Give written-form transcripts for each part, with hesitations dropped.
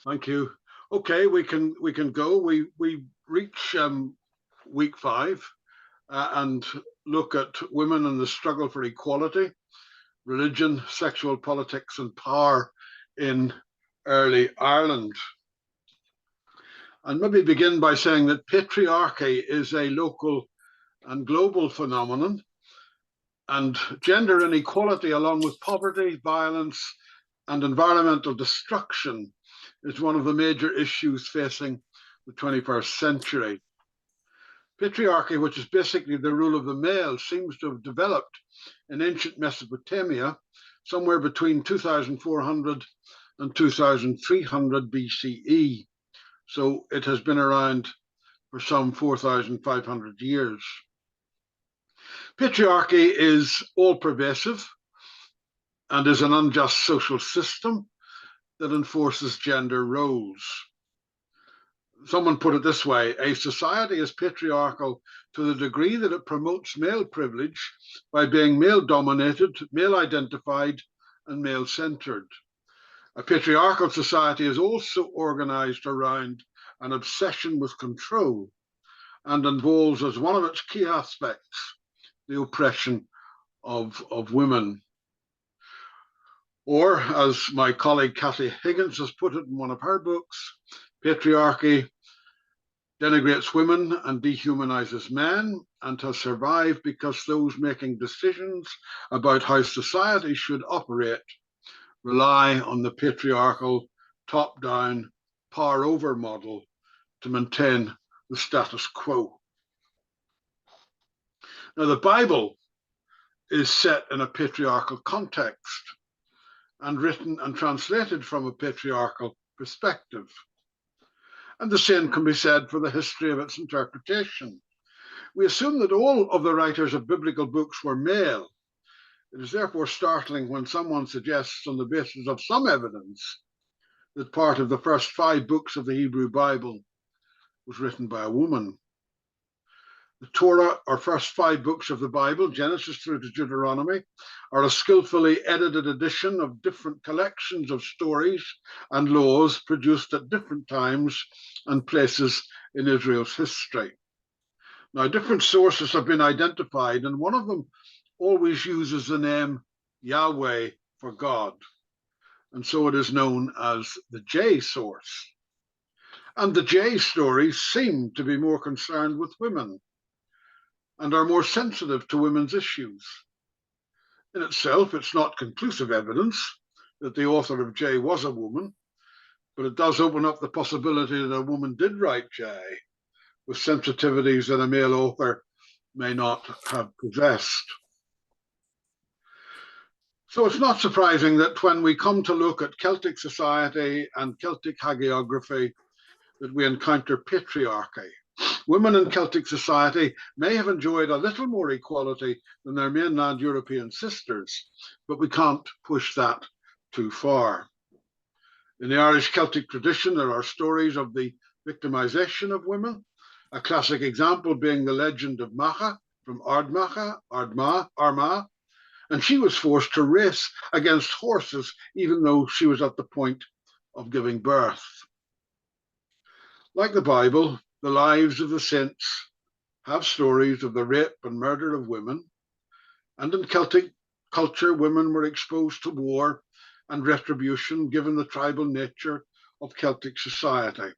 Thank you. Okay, we can go. We reach week five and look at women and the struggle for equality, religion, sexual politics, and power in early Ireland. And maybe begin by saying that patriarchy is a local and global phenomenon, and gender inequality, along with poverty, violence, and environmental destruction, is one of the major issues facing the 21st century. Patriarchy, which is basically the rule of the male, seems to have developed in ancient Mesopotamia somewhere between 2400 and 2300 BCE. So it has been around for some 4,500 years. Patriarchy is all pervasive and is an unjust social system that enforces gender roles. Someone put it this way: a society is patriarchal to the degree that it promotes male privilege by being male dominated, male identified, and male centered. A patriarchal society is also organized around an obsession with control and involves, as one of its key aspects, the oppression of women. Or, as my colleague Kathy Higgins has put it in one of her books, patriarchy denigrates women and dehumanizes men and has survived because those making decisions about how society should operate rely on the patriarchal top down power over model to maintain the status quo. Now, the Bible is set in a patriarchal context and written and translated from a patriarchal perspective. And the same can be said for the history of its interpretation. We assume that all of the writers of biblical books were male. It is therefore startling when someone suggests, on the basis of some evidence, that part of the first five books of the Hebrew Bible was written by a woman. The Torah, or first five books of the Bible, Genesis through to Deuteronomy, are a skillfully edited edition of different collections of stories and laws produced at different times and places in Israel's history. Now, different sources have been identified, and one of them always uses the name Yahweh for God. And so it is known as the J source. And the J stories seem to be more concerned with women and are more sensitive to women's issues. In itself, it's not conclusive evidence that the author of J was a woman, but it does open up the possibility that a woman did write J with sensitivities that a male author may not have possessed. So it's not surprising that when we come to look at Celtic society and Celtic hagiography, that we encounter patriarchy. Women in Celtic society may have enjoyed a little more equality than their mainland European sisters, but we can't push that too far. In the Irish Celtic tradition, there are stories of the victimization of women, a classic example being the legend of Macha from Armagh, and she was forced to race against horses even though she was at the point of giving birth. Like the Bible, the lives of the saints have stories of the rape and murder of women, and in Celtic culture, women were exposed to war and retribution given the tribal nature of Celtic society.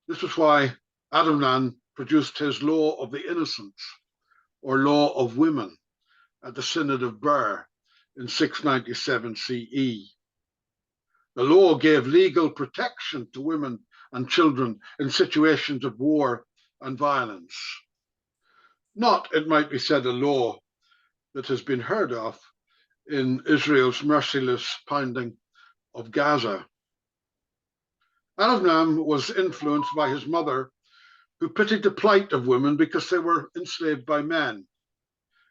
This was why Adamnan produced his Law of the Innocents, or Law of Women, at the Synod of Birr in 697 CE. The law gave legal protection to women and children in situations of war and violence. Not, it might be said, a law that has been heard of in Israel's merciless pounding of Gaza. Adamnan was influenced by his mother, who pitied the plight of women because they were enslaved by men.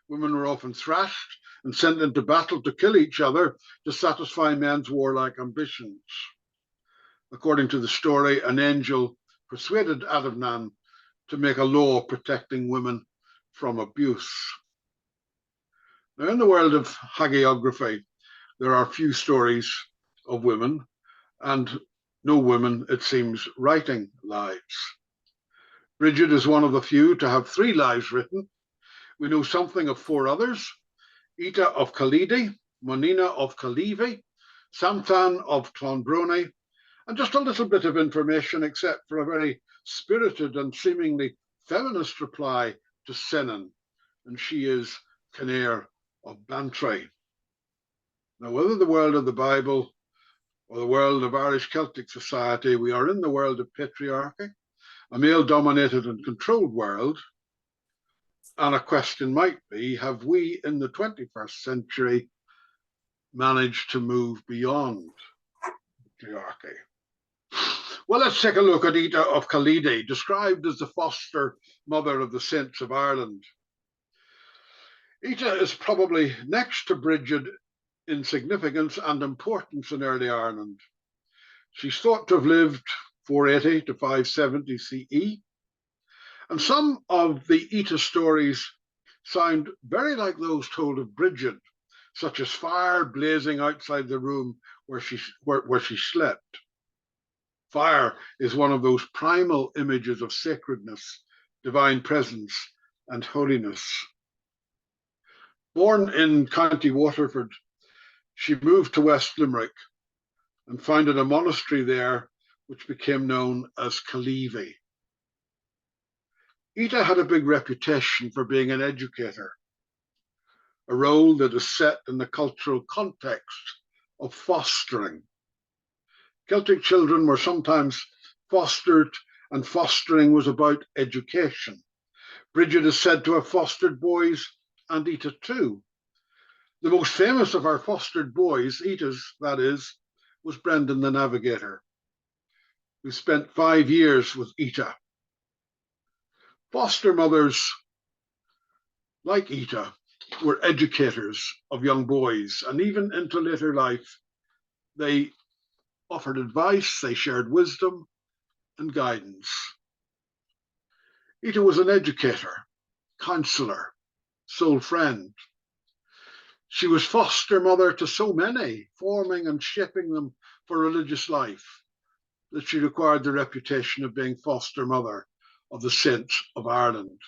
Women were often thrashed and sent into battle to kill each other to satisfy men's warlike ambitions. According to the story, an angel persuaded Adamnan to make a law protecting women from abuse. Now, in the world of hagiography, there are few stories of women, and no women, it seems, writing lives. Bridget is one of the few to have 3 lives written. We know something of 4 others: Ita of Calidi, Monina of Calivi, Samthan of Clonbrony, and just a little bit of information, except for a very spirited and seemingly feminist reply to Senan, and she is Kinnair of Bantry. Now, whether the world of the Bible or the world of Irish Celtic society, we are in the world of patriarchy, a male-dominated and controlled world. And a question might be, have we in the 21st century managed to move beyond patriarchy? Well, let's take a look at Ita of Calidi, described as the foster mother of the saints of Ireland. Ita is probably next to Bridget in significance and importance in early Ireland. She's thought to have lived 480 to 570 CE, and some of the Ita stories sound very like those told of Bridget, such as fire blazing outside the room where she slept. Fire is one of those primal images of sacredness, divine presence, and holiness. Born in County Waterford, she moved to West Limerick and founded a monastery there, which became known as Calivi. Ita had a big reputation for being an educator, a role that is set in the cultural context of fostering. Celtic children were sometimes fostered, and fostering was about education. Bridget is said to have fostered boys, and Ita too. The most famous of our fostered boys, Ita's that is, was Brendan the Navigator, who spent 5 years with Ita. Foster mothers, like Ita, were educators of young boys, and even into later life, they offered advice, they shared wisdom and guidance. Ita was an educator, counsellor, soul friend. She was foster mother to so many, forming and shaping them for religious life, that she acquired the reputation of being foster mother of the saints of Ireland.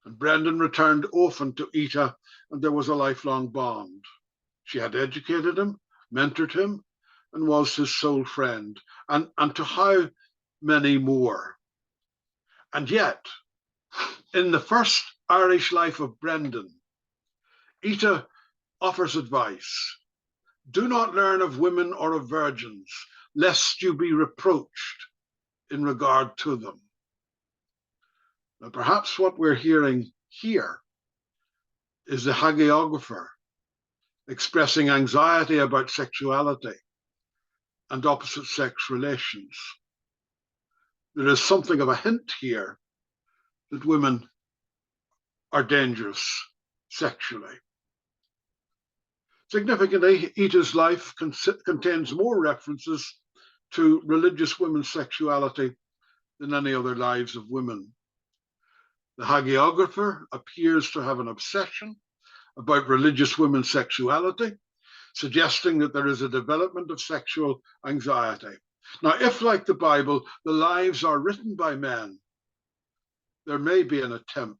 And Brendan returned often to Ita, and there was a lifelong bond. She had educated him, mentored him, and was his sole friend, and to how many more. And yet, in the first Irish life of Brendan, Ita offers advice. Do not learn of women or of virgins, lest you be reproached in regard to them. Now, perhaps what we're hearing here is the hagiographer expressing anxiety about sexuality and opposite sex relations. There is something of a hint here that women are dangerous sexually. Significantly, Ita's life contains more references to religious women's sexuality than any other lives of women. The hagiographer appears to have an obsession about religious women's sexuality, suggesting that there is a development of sexual anxiety. Now, if, like the Bible, the lives are written by men, there may be an attempt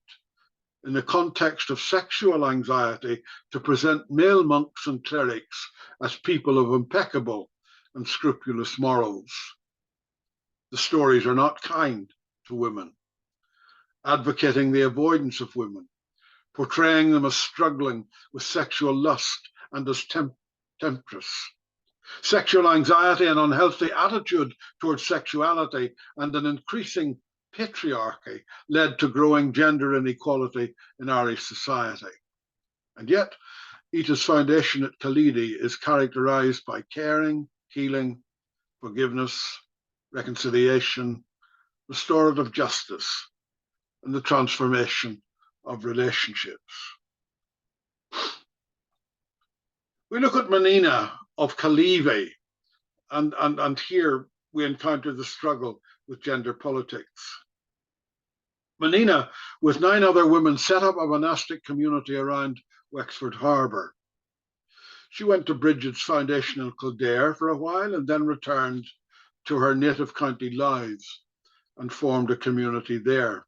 in the context of sexual anxiety to present male monks and clerics as people of impeccable and scrupulous morals. The stories are not kind to women, advocating the avoidance of women, portraying them as struggling with sexual lust and as temptress. Sexual anxiety and unhealthy attitude towards sexuality and an increasing patriarchy led to growing gender inequality in Irish society. And yet, Ita's foundation at Calidi is characterized by caring, healing, forgiveness, reconciliation, restorative justice, and the transformation of relationships. We look at Monina of Calivi, and here we encounter the struggle with gender politics. Monina, with 9 other women, set up a monastic community around Wexford Harbour. She went to Bridget's foundation in Kildare for a while and then returned to her native county Louth and formed a community there.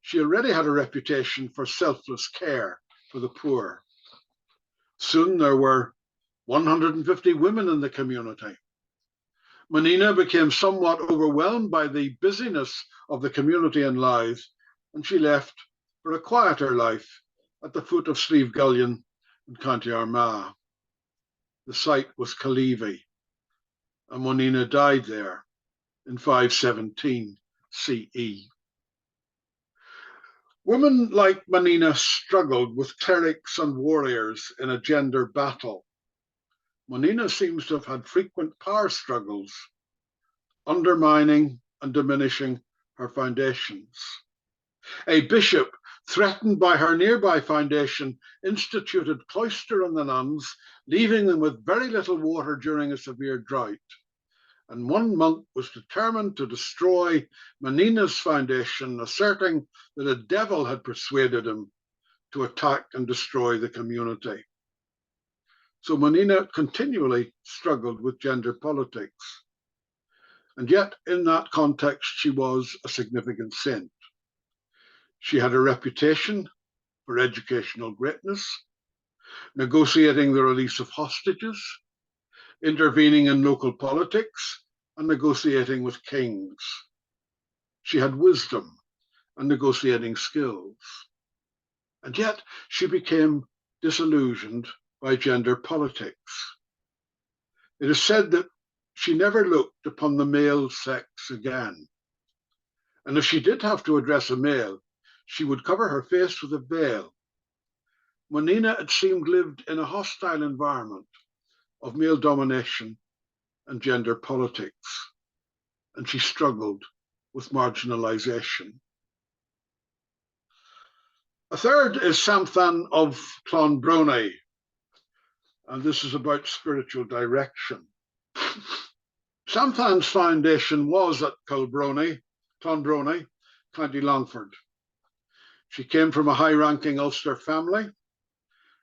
She already had a reputation for selfless care for the poor. Soon there were 150 women in the community. Monina became somewhat overwhelmed by the busyness of the community in Louth, and she left for a quieter life at the foot of Slieve Gullion in County Armagh. The site was Callevey, and Monina died there in 517 CE. Women like Monina struggled with clerics and warriors in a gender battle. Monina seems to have had frequent power struggles, undermining and diminishing her foundations. A bishop, threatened by her nearby foundation, instituted cloister on the nuns, leaving them with very little water during a severe drought. And one monk was determined to destroy Monina's foundation, asserting that a devil had persuaded him to attack and destroy the community. So Monina continually struggled with gender politics. And yet, in that context, she was a significant saint. She had a reputation for educational greatness, negotiating the release of hostages, intervening in local politics, and negotiating with kings. She had wisdom and negotiating skills. And yet, she became disillusioned by gender politics. It is said that she never looked upon the male sex again. And if she did have to address a male, she would cover her face with a veil. Monina, it seemed, lived in a hostile environment of male domination and gender politics, and she struggled with marginalization. A third is Samthan of Clonbrony, and this is about spiritual direction. Samthan's foundation was at Clonbrony, County Longford. She came from a high-ranking Ulster family.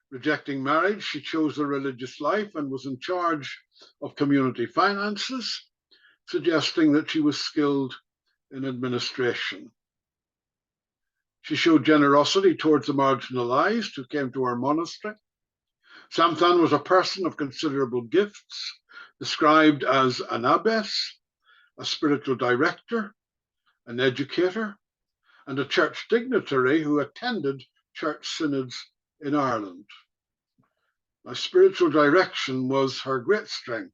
Rejecting marriage, she chose the religious life and was in charge of community finances, suggesting that she was skilled in administration. She showed generosity towards the marginalized who came to her monastery. Samthan was a person of considerable gifts, described as an abbess, a spiritual director, an educator, and a church dignitary who attended church synods in Ireland. Now, spiritual direction was her great strength,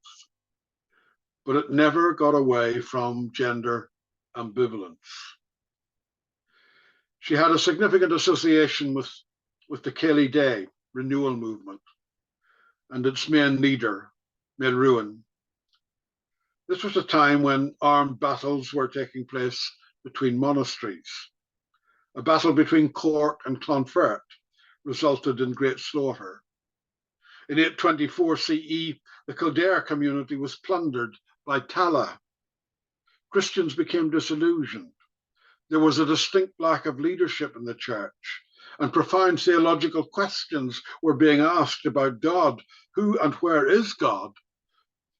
but it never got away from gender ambivalence. She had a significant association with the Cayley Day renewal movement and its main leader, Medruan. This was a time when armed battles were taking place between monasteries. A battle between Cork and Clonfert resulted in great slaughter. In 824 CE, the Kildare community was plundered by Tala. Christians became disillusioned. There was a distinct lack of leadership in the church, and profound theological questions were being asked about God. Who and where is God?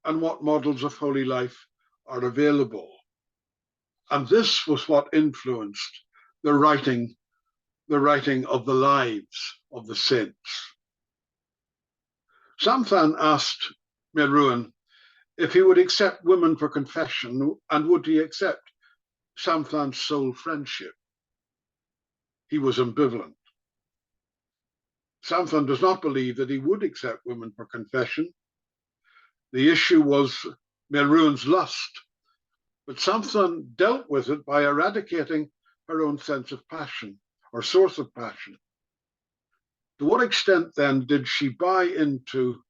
And what models of holy life are available? And this was what influenced the writing of the lives of the saints. Samthan asked Medruan if he would accept women for confession, and would he accept Samthan's soul friendship. He was ambivalent. Samthan does not believe that he would accept women for confession. The issue was Medruan's lust, but Samthan dealt with it by eradicating her own sense of passion, or source of passion. To what extent then did she buy into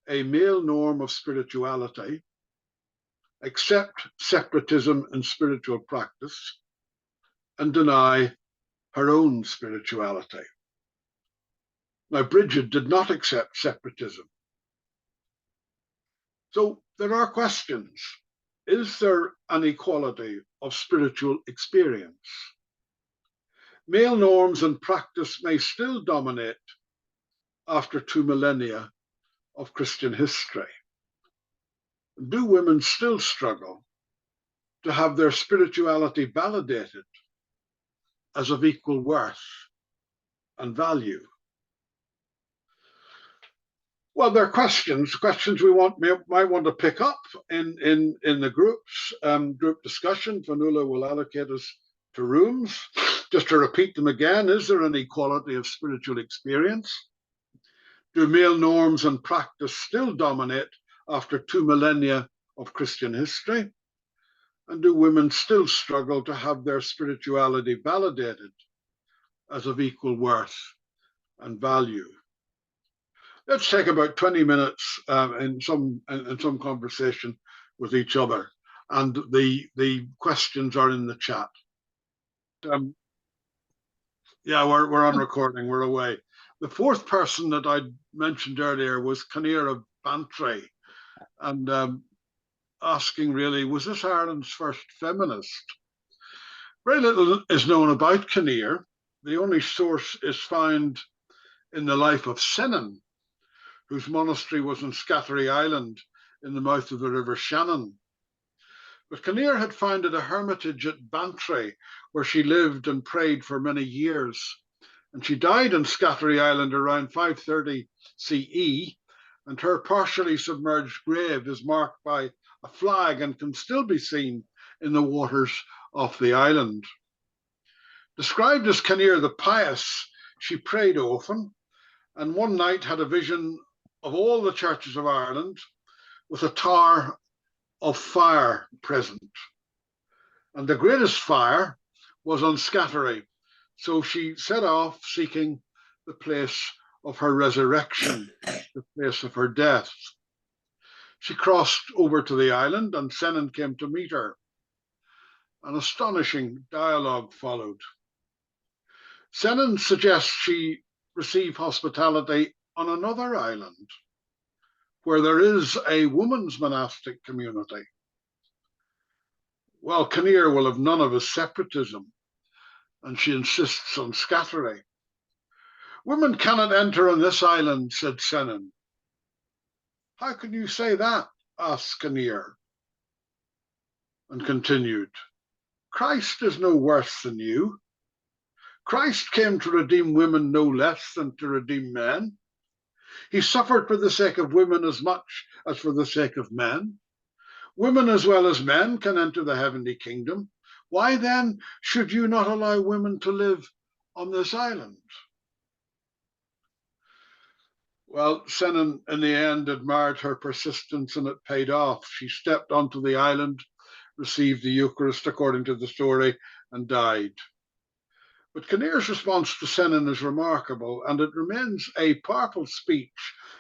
a male norm of spirituality, accept separatism in spiritual practice, and deny her own spirituality? Now, Bridget did not accept separatism. So there are questions. Is there an equality of spiritual experience? Male norms and practice may still dominate after 2 millennia of Christian history. Do women still struggle to have their spirituality validated as of equal worth and value? Well, there are questions we might want to pick up in the groups, group discussion. Fionnuala will allocate us to rooms. Just to repeat them again, is there an equality of spiritual experience? Do male norms and practice still dominate after 2 millennia of Christian history? And do women still struggle to have their spirituality validated as of equal worth and value? Let's take about 20 minutes in some conversation with each other, and the questions are in the chat. Yeah, we're on recording. We're away. The fourth person that I mentioned earlier was Kinnear of Bantry, and asking really, was this Ireland's first feminist? Very little is known about Kinnear. The only source is found in the life of Senan, whose monastery was in Scattery Island in the mouth of the River Shannon. But Kinnear had founded a hermitage at Bantry, where she lived and prayed for many years. And she died in Scattery Island around 530 CE, and her partially submerged grave is marked by a flag and can still be seen in the waters of the island. Described as Kinnear the Pious, she prayed often, and one night had a vision of all the churches of Ireland with a tower of fire present. And the greatest fire was on Scattery. So she set off seeking the place of her resurrection, the place of her death. She crossed over to the island, and Senan came to meet her. An astonishing dialogue followed. Senan suggests she receive hospitality on another island, where there is a women's monastic community. Well, Kinnear will have none of his separatism, and she insists on Scattery. Women cannot enter on this island, said Senan. How can you say that? Asked Kinnear, and continued, Christ is no worse than you. Christ came to redeem women no less than to redeem men. He suffered for the sake of women as much as for the sake of men. Women as well as men can enter the heavenly kingdom. Why then should you not allow women to live on this island? Well, Senan in the end admired her persistence, and it paid off. She stepped onto the island, received the Eucharist according to the story, and died. But Kinnear's response to Senan is remarkable, and it remains a powerful speech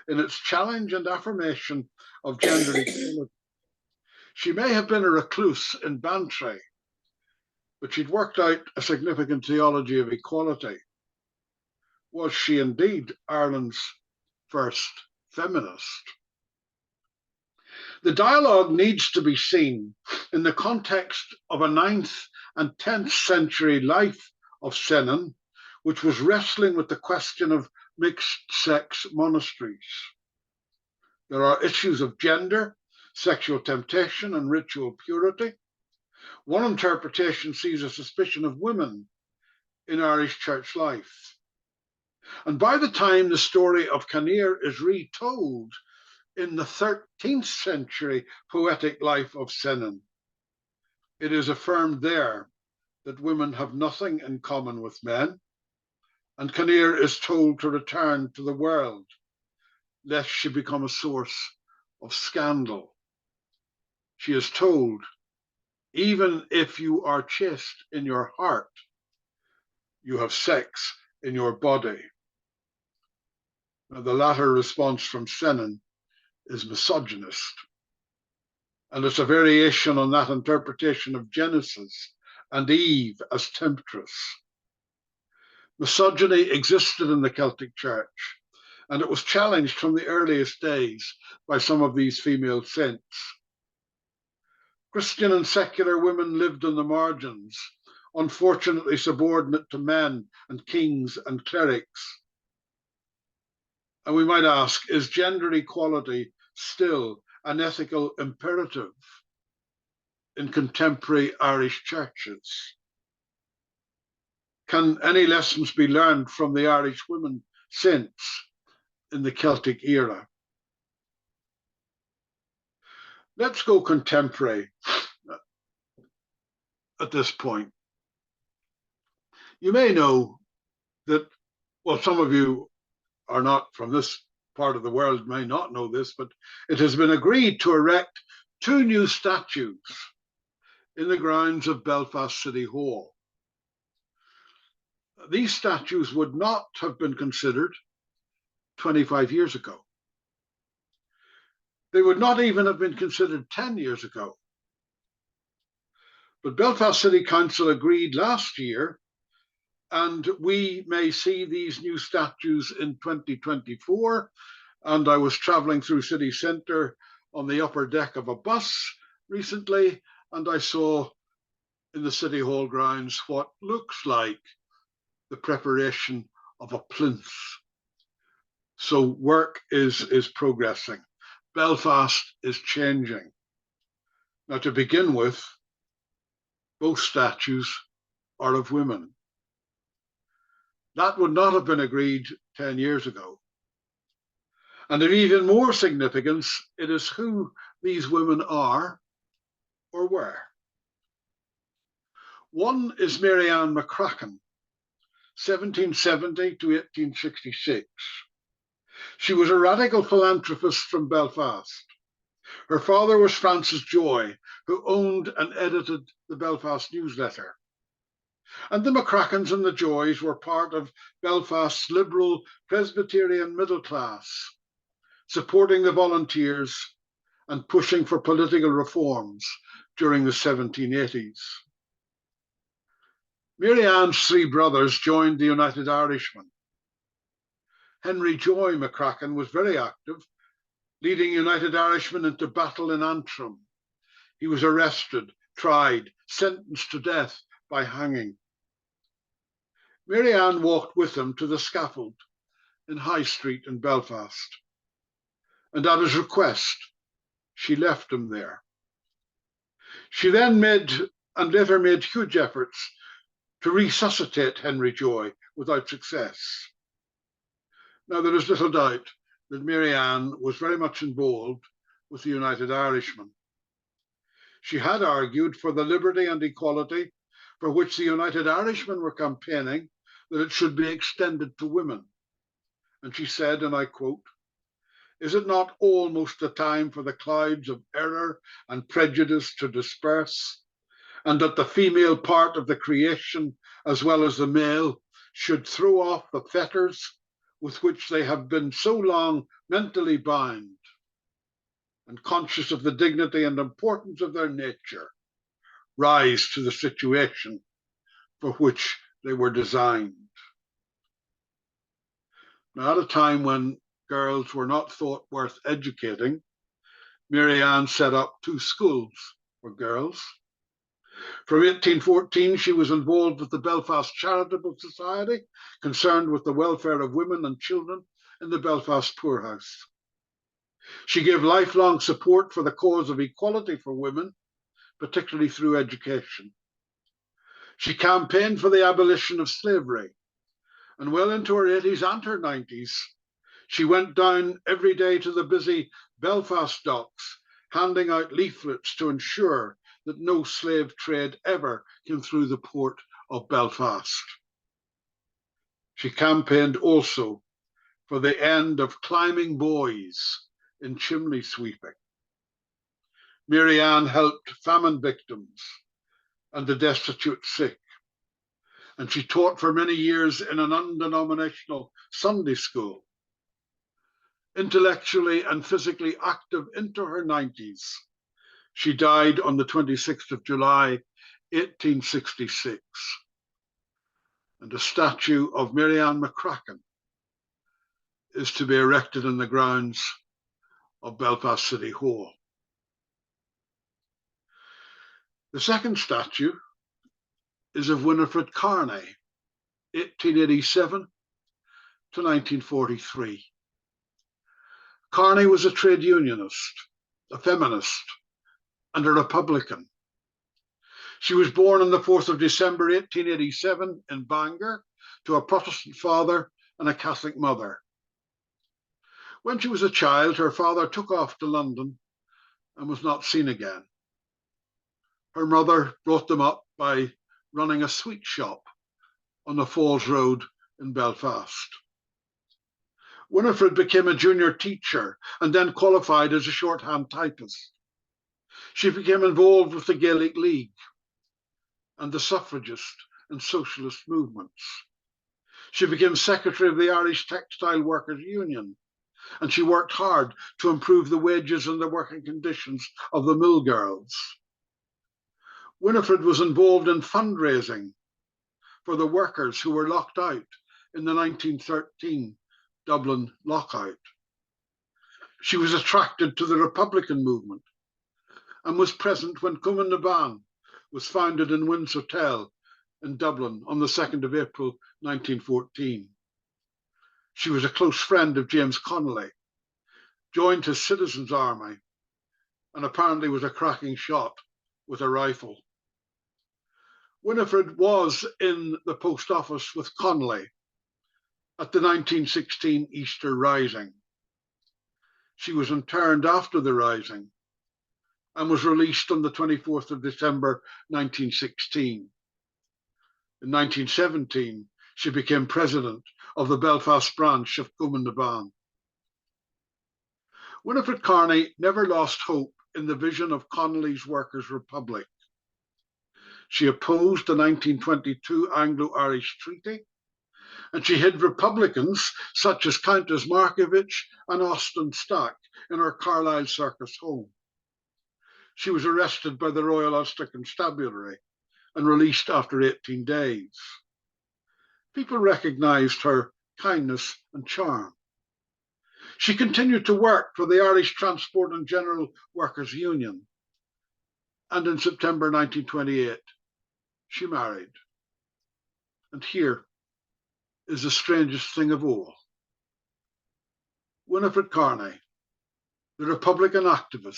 in its challenge and affirmation of gender equality. She may have been a recluse in Bantry, but she'd worked out a significant theology of equality. Was she indeed Ireland's first feminist? The dialogue needs to be seen in the context of a 9th and 10th century life of Senan, which was wrestling with the question of mixed-sex monasteries. There are issues of gender, sexual temptation, and ritual purity. One interpretation sees a suspicion of women in Irish church life. And by the time the story of Kinnear is retold in the 13th century poetic life of Senan, it is affirmed there that women have nothing in common with men, and Kinnear is told to return to the world, lest she become a source of scandal. She is told, even if you are chaste in your heart, you have sex in your body. Now, the latter response from Senan is misogynist, and it's a variation on that interpretation of Genesis and Eve as temptress. Misogyny existed in the Celtic Church, and it was challenged from the earliest days by some of these female saints. Christian and secular women lived on the margins, unfortunately subordinate to men and kings and clerics. And we might ask, is gender equality still an ethical imperative in contemporary Irish churches? Can any lessons be learned from the Irish women saints in the Celtic era? Let's go contemporary at this point. You may know that, well, some of you are not from this part of the world, may not know this, but it has been agreed to erect 2 new statues in the grounds of Belfast City Hall. These statues would not have been considered 25 years ago. They would not even have been considered 10 years ago. But Belfast City Council agreed last year, and we may see these new statues in 2024. And I was traveling through city centre on the upper deck of a bus recently, and I saw in the City Hall grounds what looks like the preparation of a plinth. So work is progressing. Belfast is changing. Now, to begin with, both statues are of women. That would not have been agreed 10 years ago. And of even more significance, it is who these women are or were. One is Mary Ann McCracken, 1770 to 1866. She was a radical philanthropist from Belfast. Her father was Francis Joy, who owned and edited the Belfast newsletter. And the McCrackens and the Joys were part of Belfast's liberal Presbyterian middle class, supporting the volunteers and pushing for political reforms during the 1780s. Mary Ann's 3 brothers joined the United Irishmen. Henry Joy McCracken was very active, leading United Irishmen into battle in Antrim. He was arrested, tried, sentenced to death by hanging. Mary Ann walked with him to the scaffold in High Street in Belfast, and at his request, she left him there. She then later made huge efforts to resuscitate Henry Joy without success. Now, there is little doubt that Mary Ann was very much involved with the United Irishmen. She had argued for the liberty and equality for which the United Irishmen were campaigning, that it should be extended to women. And she said, and I quote, "Is it not almost the time for the clouds of error and prejudice to disperse, and that the female part of the creation, as well as the male, should throw off the fetters with which they have been so long mentally bound, and conscious of the dignity and importance of their nature, rise to the situation for which they were designed?" Now, at a time when girls were not thought worth educating, Mary Ann set up 2 schools for girls. From 1814, she was involved with the Belfast Charitable Society, concerned with the welfare of women and children in the Belfast poorhouse. She gave lifelong support for the cause of equality for women, particularly through education. She campaigned for the abolition of slavery, and well into her 80s and her 90s, she went down every day to the busy Belfast docks, handing out leaflets to ensure that no slave trade ever came through the port of Belfast. She campaigned also for the end of climbing boys in chimney sweeping. Mary Ann helped famine victims and the destitute sick, and she taught for many years in an undenominational Sunday school. Intellectually and physically active into her 90s, she died on the 26th of July, 1866. And a statue of Mary Ann McCracken is to be erected in the grounds of Belfast City Hall. The second statue is of Winifred Carney, 1887 to 1943. Carney was a trade unionist a feminist, and a Republican. She was born on the 4th of December 1887 in Bangor to a Protestant father and a Catholic mother. When she was a child, her father took off to London and was not seen again. Her mother brought them up by running a sweet shop on the Falls Road in Belfast. Winifred became a junior teacher and then qualified as a shorthand typist. She became involved with the Gaelic League and the suffragist and socialist movements. She became secretary of the Irish Textile Workers Union, and she worked hard to improve the wages and the working conditions of the mill girls. Winifred was involved in fundraising for the workers who were locked out in the 1913 Dublin lockout. She was attracted to the Republican movement and was present when Cumann na Ban was founded in Wynn's Hotel in Dublin on the 2nd of April 1914. She was a close friend of James Connolly, joined his citizens' army, and apparently was a cracking shot with a rifle. Winifred was in the post office with Connolly at the 1916 Easter Rising. She was interned after the Rising and was released on the 24th of December 1916. In 1917, she became president of the Belfast branch of Cumann na Ban. Winifred Carney never lost hope in the vision of Connolly's Workers' Republic. She opposed the 1922 Anglo-Irish Treaty, and she hid Republicans such as Countess Markievicz and Austin Stack in her Carlisle Circus home. She was arrested by the Royal Ulster Constabulary and released after 18 days. People recognised her kindness and charm. She continued to work for the Irish Transport and General Workers Union, and in September 1928, she married. And here is the strangest thing of all. Winifred Carney, the Republican activist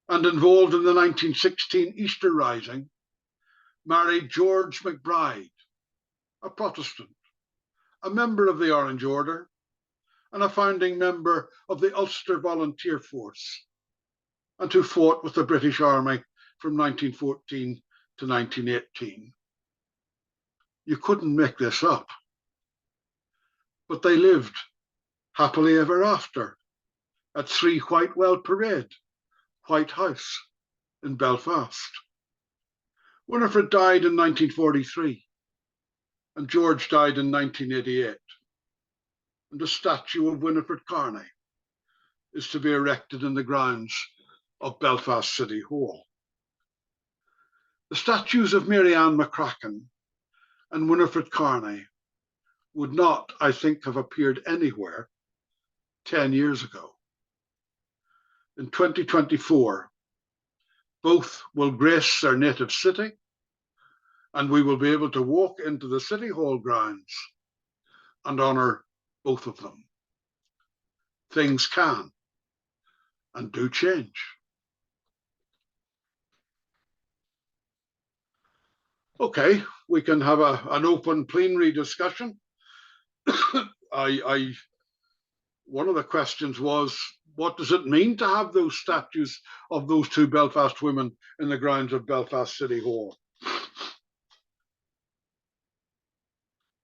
and involved in the 1916 Easter Rising, married George McBride, a Protestant, a member of the Orange Order, and a founding member of the Ulster Volunteer Force, and who fought with the British Army from 1914 to 1918. You couldn't make this up. But they lived happily ever after at 3 Whitewell Parade, White House in Belfast. Winifred died in 1943, and George died in 1988. And a statue of Winifred Carney is to be erected in the grounds of Belfast City Hall. The statues of Mary Ann McCracken and Winifred Carney would not, I think, have appeared anywhere 10 years ago. In 2024, both will grace their native city, and we will be able to walk into the City Hall grounds and honour both of them. Things can and do change. Okay, we can have an open plenary discussion. One of the questions was, what does it mean to have those statues of those 2 Belfast women in the grounds of Belfast City Hall?